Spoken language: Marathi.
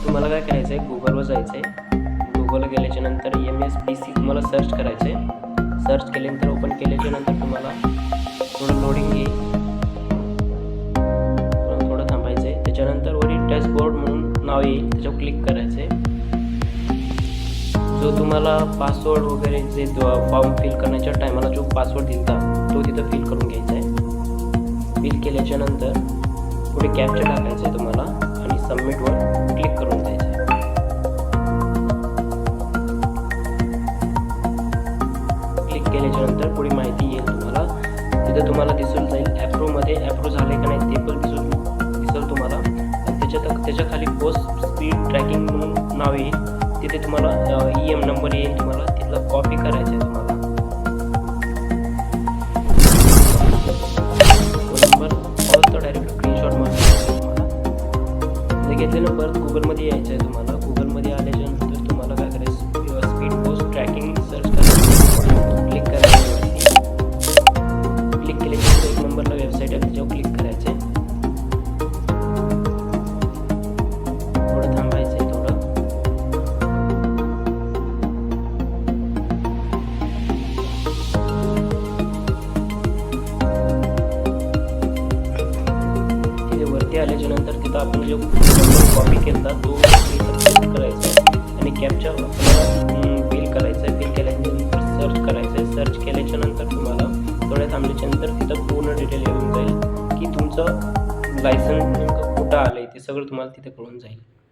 तुम्हाला काय करायचं आहे, गुगलवर जायचं आहे. गुगलला गेल्याच्या नंतर MSBC तुम्हाला सर्च करायचं आहे. सर्च केल्यानंतर ओपन केल्याच्या नंतर तुम्हाला थोडं लोडिंग येईल, थोडं थांबायचं आहे. त्याच्यानंतर वरील डॅशबोर्ड म्हणून नाव येईल, त्याच्यावर क्लिक करायचं आहे. जो तुम्हाला पासवर्ड वगैरे जे फॉर्म फिल करण्याच्या टायमाला जो पासवर्ड दिलता तो तिथं फिल करून घ्यायचा आहे. फिल केल्याच्या नंतर पुढे कॅप्चा टाकायचं आहे तुम्हाला आणि सबमिटवर क्लिक करून द्यायचं आहे. क्लिक केल्याच्या नंतर पुढे माहिती येईल तुम्हाला, तिथं तुम्हाला दिसून जाईल ॲप्रूव्हमध्ये ॲप्रूव्ह झाले का नाही ते पण दिसेल तुम्हाला. आणि त्याच्या खाली पोस्ट स्पीड ट्रॅकिंग म्हणून नाव येईल, तिथे तुम्हाला EM नंबर येईल, तुम्हाला तिथला कॉपी करायचा आहे. तुम्हाला तो नंबर तो डायरेक्ट स्क्रीनशॉट मारायचा आहे. तुम्हाला घेतलेलं परत गुगलमध्ये यायचं आहे. तुम्हाला गुगलमध्ये आल्याच्या नंतर तुम्हाला काय करायचं, स्पीड पोस्ट ट्रॅकिंग सर्च करायचं, क्लिक करायचं. क्लिक केल्यानंतर एक नंबरला वेबसाईट आहे त्याच्यावर क्लिक करायचं आहे. थोडं थांबायचं आहे. वरती आल्याच्या नंतर तिथं आपण जो नंबर कॉपी केला तो क्लिक करायचा आणि कॅप्चा फिल करायचा. फिल केल्यानंतर सर्च करायचं. सर्च केल्याच्या नंतर तुम्हाला थोड्या थांबल्याच्या नंतर तिथं पूर्ण डिटेल येऊन जाईल की तुमचं लायसन्स नेमकं कुठं आलं आहे, ते सगळं तुम्हाला तिथे कळून जाईल.